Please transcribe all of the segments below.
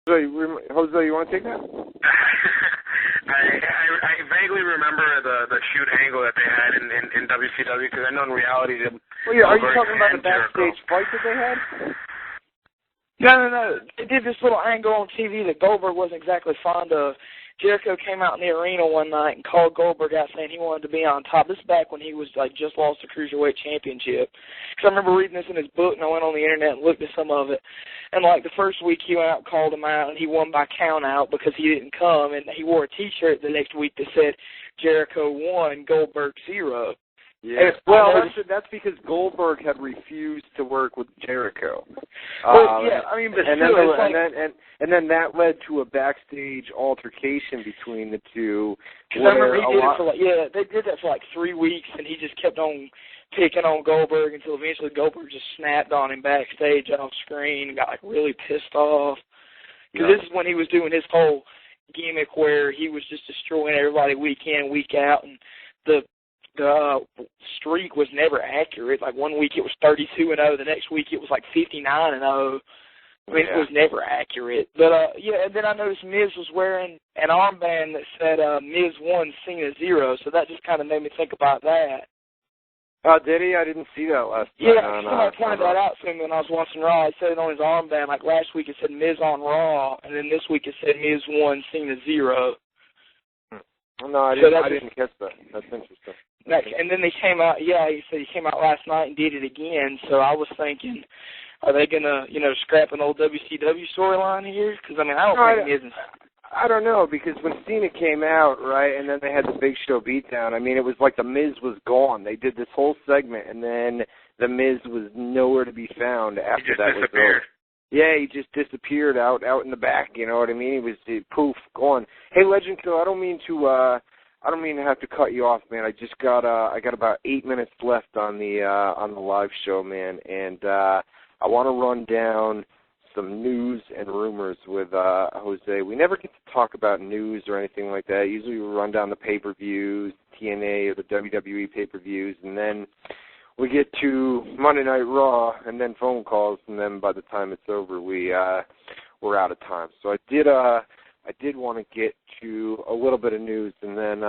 So, Jose, you want to take that? I vaguely remember the shoot angle that they had in WCW, because I know in reality... Well, yeah, are you talking about the backstage fight that they had? No. They did this little angle on TV that Goldberg wasn't exactly fond of. Jericho came out in the arena one night and called Goldberg out saying he wanted to be on top. This is back when he was just lost the Cruiserweight Championship. Because I remember reading this in his book, and I went on the internet and looked at some of it. And the first week he went out and called him out, and he won by count out because he didn't come. And he wore a T-shirt the next week that said Jericho 1, Goldberg 0. Yeah. Well, that's because Goldberg had refused to work with Jericho. Yeah, I mean, but and then that led to a backstage altercation between the two. Because I remember they did that for 3 weeks, and he just kept on picking on Goldberg until eventually Goldberg just snapped on him backstage off screen and got really pissed off. Because this is when he was doing his whole gimmick where he was just destroying everybody week in, week out, and the streak was never accurate. 1 week it was 32-0, the next week it was 59-0. I mean, it was never accurate. But and then I noticed Miz was wearing an armband that said Miz 1, Cena 0, so that just kind of made me think about that. Oh, did he? I didn't see that last time. Yeah, somebody pointed that out to me when I was watching Raw. It said it on his armband. Last week it said Miz on Raw, and then this week it said Miz 1, Cena 0. No, I didn't catch that. That's interesting. And then they came out, he said he came out last night and did it again, so I was thinking, are they going to, scrap an old WCW storyline here? Because, I don't think it isn't. I don't know, because when Cena came out, right, and then they had the Big Show beatdown, it was like the Miz was gone. They did this whole segment, and then the Miz was nowhere to be found after that was over. Yeah, he just disappeared out in the back, you know what I mean? He was poof, gone. Hey, Legend Killer, I don't mean to have to cut you off, man. I just got I got about 8 minutes left on the live show, man, and I want to run down some news and rumors with Jose. We never get to talk about news or anything like that. Usually we run down the pay-per-views, TNA or the WWE pay-per-views, and then we get to Monday Night Raw and then phone calls, and then by the time it's over, we're out of time. So I did want to get to a little bit of news, and then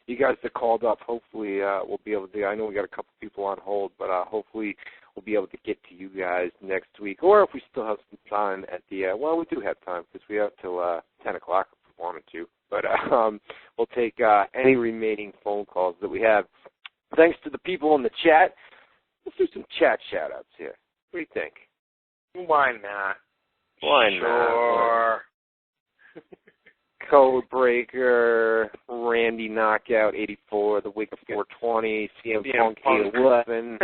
you guys that called up, hopefully we'll be able to. I know we got a couple people on hold, but hopefully we'll be able to get to you guys next week, or if we still have some time at the. Well, we do have time because we have till 10 o'clock if we wanted to, but we'll take any remaining phone calls that we have. Thanks to the people in the chat. Let's do some chat shout-outs here. What do you think? Why not? Why not? Codebreaker, Randy Knockout 84, The Wake of 420, CM Punk 811,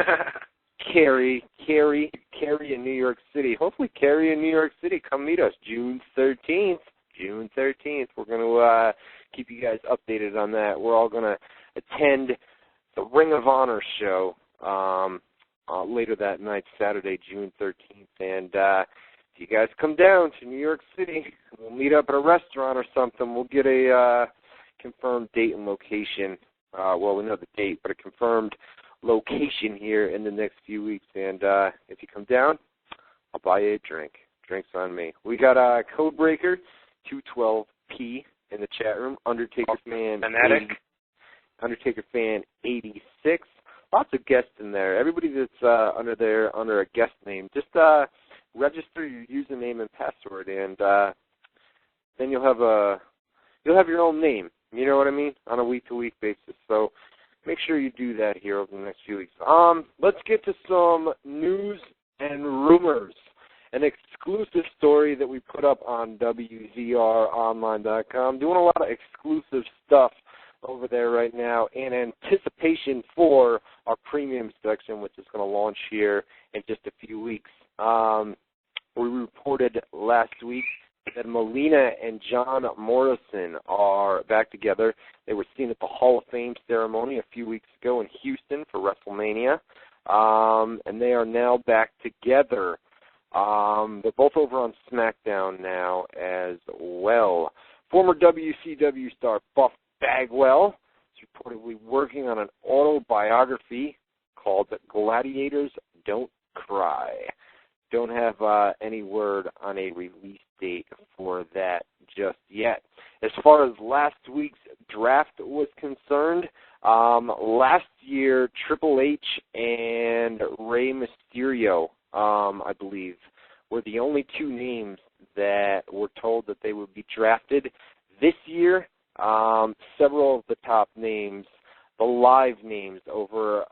Carrie in New York City. Hopefully Carrie in New York City, come meet us June 13th. We're going to keep you guys updated on that. We're all going to attend the Ring of Honor show later that night, Saturday, June 13th. And if you guys come down to New York City, we'll meet up at a restaurant or something. We'll get a confirmed date and location. Well, we know the date, but a confirmed location here in the next few weeks. And if you come down, I'll buy you a drink. Drinks on me. We got Codebreaker 212P in the chat room. Undertaker fan 86. Lots of guests in there. Everybody that's under a guest name, just register your username and password, and then you'll have your own name. You know what I mean? On a week-to-week basis. So make sure you do that here over the next few weeks. Let's get to some news and rumors. An exclusive story that we put up on WZROnline.com. Doing a lot of exclusive stuff over there right now in anticipation for our premium section, which is going to launch here in just a few weeks. We reported last week that Melina and John Morrison are back together. They were seen at the Hall of Fame ceremony a few weeks ago in Houston for WrestleMania, and they are now back together. They're both over on SmackDown now as well. Former WCW star Buff Bagwell is reportedly working on an autobiography called Gladiators Don't Cry. don't have any word on a release date for that just yet. As far as last week's draft was concerned, last year Triple H and Rey Mysterio, I believe, were the only two names that were told that they would be drafted. This year, several of the top names, the live names over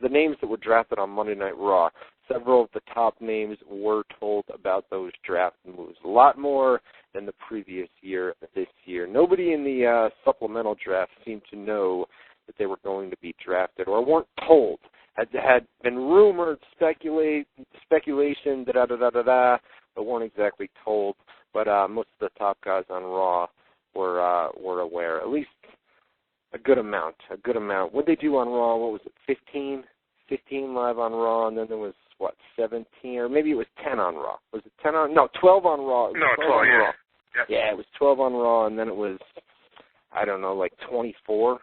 the names that were drafted on Monday Night Raw, several of the top names were told about those draft moves. A lot more than the previous year this year. Nobody in the supplemental draft seemed to know that they were going to be drafted or weren't told. Had been rumored, speculation, da-da-da-da-da, but weren't exactly told. But most of the top guys on Raw were aware, at least a good amount. What they do on Raw, what was it, 15 live on Raw, and then there was, 17, or maybe it was 10 on Raw. Was it 10 on, no, 12 on Raw. No, 12 on Raw. Yep. Yeah, it was 12 on Raw, and then it was, 24.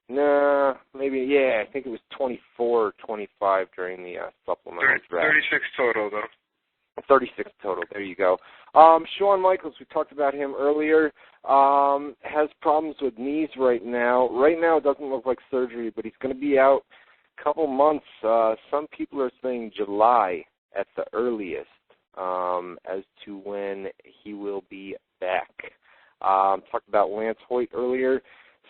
Nah, maybe, I think it was 24 or 25 during the supplemental draft. 36 total, though. 36 total, there you go. Shawn Michaels, we talked about him earlier, has problems with knees right now. Right now it doesn't look like surgery, but he's going to be out a couple months. Some people are saying July at the earliest as to when he will be back. Talked about Lance Hoyt earlier.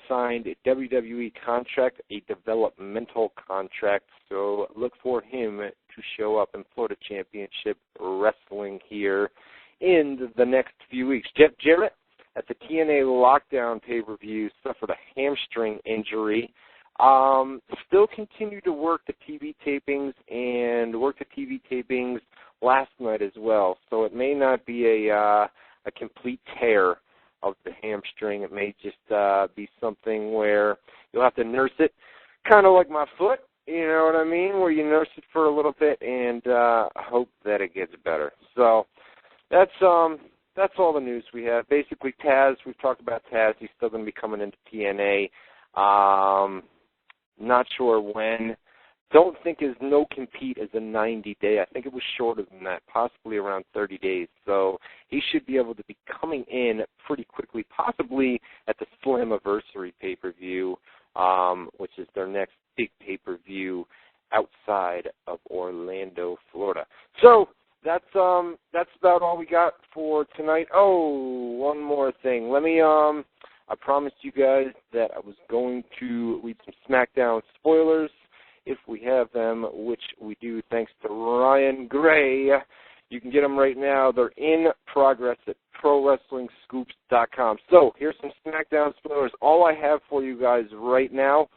Signed a WWE contract, a developmental contract, so look for him to show up in Florida Championship Wrestling here in the next few weeks. Jeff Jarrett at the TNA Lockdown pay-per-view suffered a hamstring injury. Still continued to work the TV tapings and worked the TV tapings last night as well, so it may not be a complete tear of the hamstring. It may just be something where you'll have to nurse it, kind of like my foot, you know what I mean, where you nurse it for a little bit and hope that it gets better. So that's all the news we have. Basically, Taz, we've talked about Taz. He's still going to be coming into TNA. Not sure when. Don't think his no-compete is a 90-day. I think it was shorter than that, possibly around 30 days. So he should be able to be coming in pretty quickly, possibly at the Slammiversary pay-per-view, which is their next big pay-per-view outside of Orlando, Florida. So that's about all we got for tonight. Oh, one more thing. I promised you guys that I was going to read some SmackDown spoilers, if we have them, which we do thanks to Ryan Gray. You can get them right now. They're in progress at ProWrestlingScoops.com. So here's some SmackDown spoilers. All I have for you guys right now,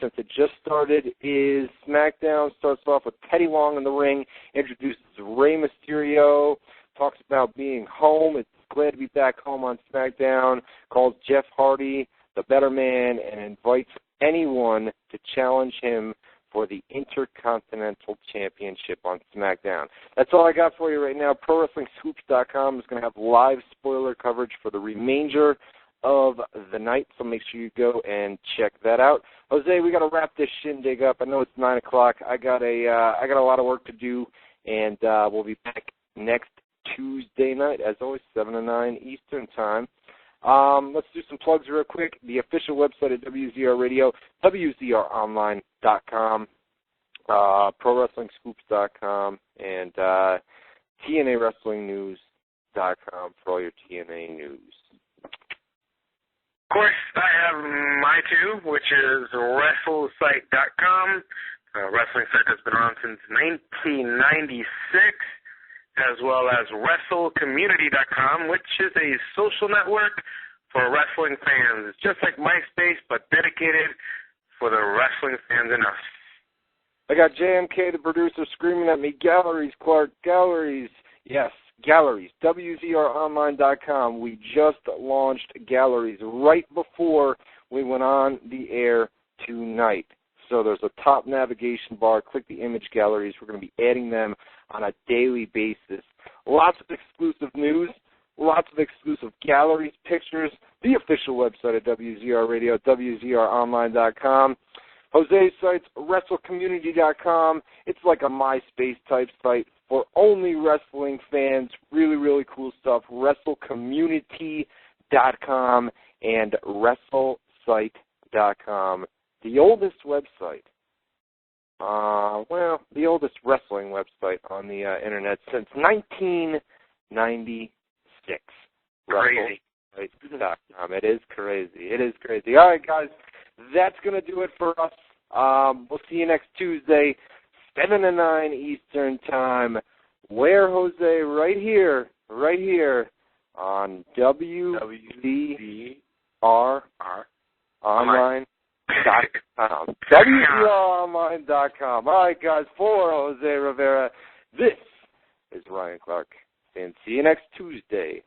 since it just started, is SmackDown starts off with Teddy Long in the ring, introduces Rey Mysterio, talks about being home. It's glad to be back home on SmackDown, calls Jeff Hardy the better man, and invites anyone to challenge him for the Intercontinental Championship on SmackDown. That's all I got for you right now. ProWrestlingScoops.com is going to have live spoiler coverage for the remainder of the night, so make sure you go and check that out. Jose, we got to wrap this shindig up. I know it's 9 o'clock. I got a lot of work to do, and we'll be back next Tuesday night, as always, 7 to 9 Eastern Time. Let's do some plugs real quick. The official website of WZR Radio, WZROnline.com, ProWrestlingScoops.com, and TNAWrestlingNews.com for all your TNA news. Of course, I have my two, which is WrestleSite.com, a wrestling site that's been around since 1996, as well as WrestleCommunity.com, which is a social network for wrestling fans. It's just like MySpace, but dedicated for the wrestling fans in us. I got JMK, the producer, screaming at me, galleries, Clark, galleries. Yes, galleries, WZROnline.com. We just launched galleries right before we went on the air tonight. So there's a top navigation bar. Click the image galleries. We're going to be adding them on a daily basis. Lots of exclusive news, lots of exclusive galleries, pictures, the official website of WZR Radio, WZROnline.com. Jose's site's WrestleCommunity.com. It's like a MySpace-type site for only wrestling fans. Really, really cool stuff. WrestleCommunity.com and WrestleSite.com. The oldest website. The oldest wrestling website on the internet since 1996. Crazy. WrestleSite.com. It is crazy. It is crazy. All right, guys, that's going to do it for us. We'll see you next Tuesday, 7 to 9 Eastern Time. Where, Jose? Right here on WZROnline.com. WZROnline.com. All right, guys, for Jose Rivera, this is Ryan Clark. And see you next Tuesday.